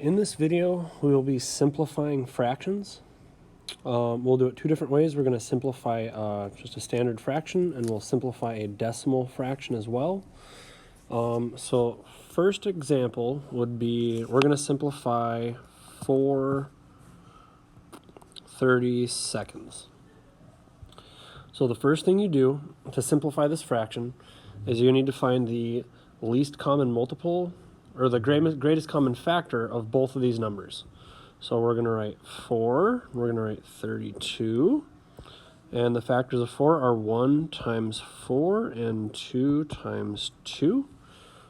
In this video, we will be simplifying fractions. We'll do it two different ways. We're going to simplify just a standard fraction, and we'll simplify a decimal fraction as well. So first example would be, we're going to simplify 4/32. So the first thing you do to simplify this fraction is you need to find the least common multiple, or the greatest common factor of both of these numbers. So we're going to write 4, we're going to write 32, and the factors of 4 are 1 times 4 and 2 times 2.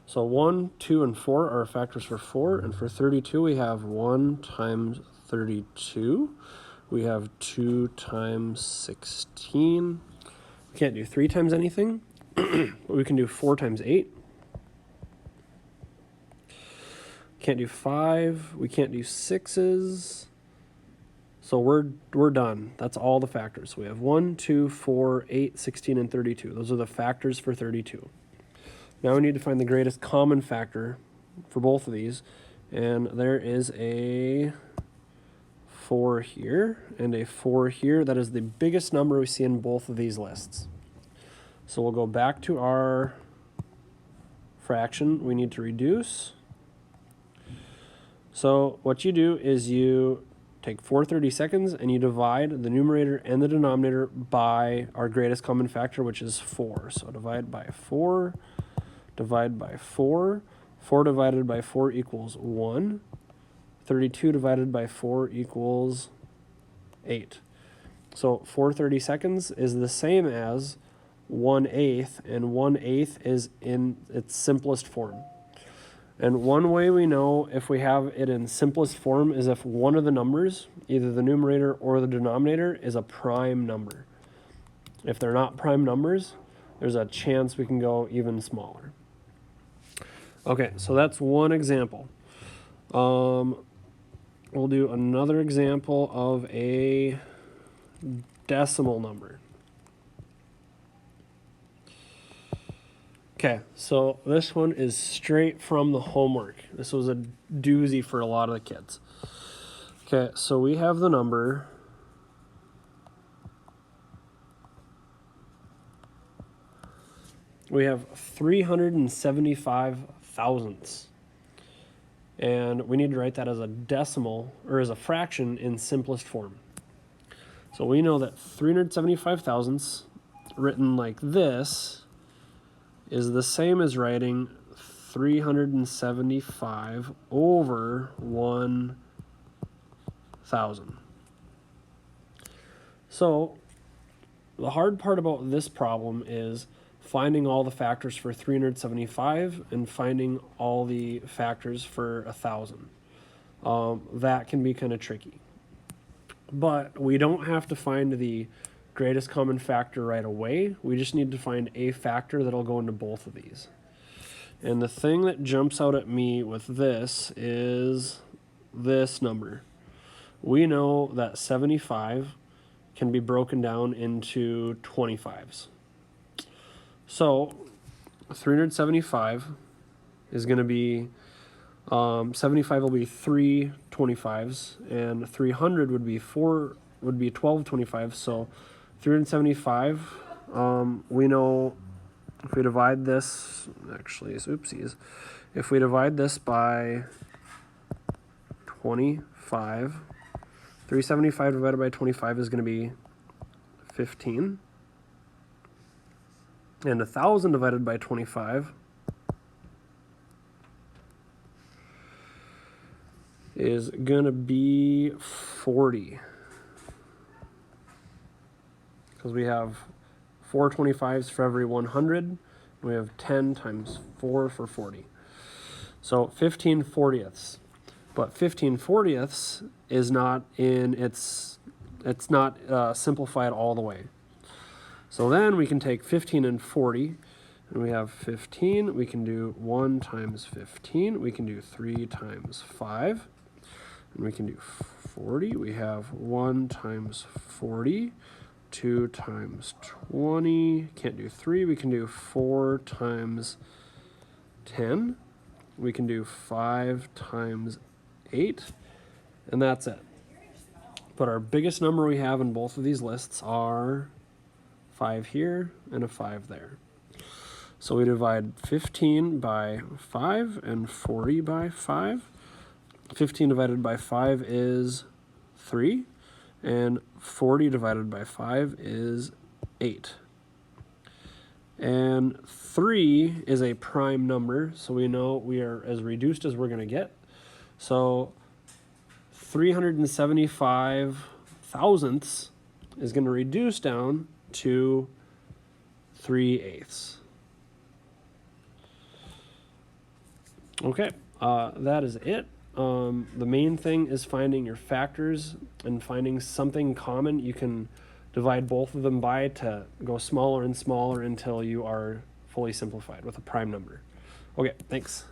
So 1, 2, and 4 are factors for 4, and for 32 we have 1 times 32. We have 2 times 16. We can't do 3 times anything, but we can do 4 times 8. Can't do 5. We can't do 6s. So we're done. That's all the factors. So we have 1, 2, 4, 8, 16, and 32. Those are the factors for 32. Now we need to find the greatest common factor for both of these. And there is a 4 here and a 4 here. That is the biggest number we see in both of these lists. So we'll go back to our fraction. We need to reduce. So what you do is you take 4/32 and you divide the numerator and the denominator by our greatest common factor, which is 4. So divide by 4, divide by 4. 4 divided by 4 equals 1. 32 divided by 4 equals 8. So 4/32 is the same as 1/8, and 1/8 is in its simplest form. And one way we know if we have it in simplest form is if one of the numbers, either the numerator or the denominator, is a prime number. If they're not prime numbers, there's a chance we can go even smaller. Okay, so that's one example. We'll do another example of a decimal number. Okay, so this one is straight from the homework. This was a doozy for a lot of the kids. Okay, so we have the number we have 375 thousandths. And we need to write that as a decimal, or as a fraction in simplest form. So we know that 375 thousandths written like this is the same as writing 375 over 1,000. So the hard part about this problem is finding all the factors for 375 and finding all the factors for 1,000. That can be kind of tricky. But we don't have to find the greatest common factor right away. We just need to find a factor that'll go into both of these. And the thing that jumps out at me with this is this number. We know that 75 can be broken down into 25s. So 375 is going to be 75 will be 3 25s, and 300 would be 12 25s. So 375, we know if we divide this, if we divide this by 25, 375 divided by 25 is going to be 15. And 1,000 divided by 25 is going to be 40. Because we have 4 25s for every 100. We have 10 times 4 for 40. So 15 40ths. But 15 40ths is not in it's not simplified all the way. So then we can take 15 and 40, and we have 15. We can do 1 times 15. We can do 3 times 5. And we can do 40. We have 1 times 40. 2 times 20. Can't do 3. We can do 4 times 10. We can do 5 times 8, and that's it. But our biggest number we have in both of these lists are 5 here and a 5 there. So we divide 15 by 5 and 40 by 5. 15 divided by 5 is 3, and 40 divided by 5 is 8. And 3 is a prime number, so we know we are as reduced as we're going to get. So 375 thousandths is going to reduce down to 3/8. Okay, that is it. The main thing is finding your factors and finding something common. You can divide both of them by to go smaller and smaller until you are fully simplified with a prime number. Okay, thanks.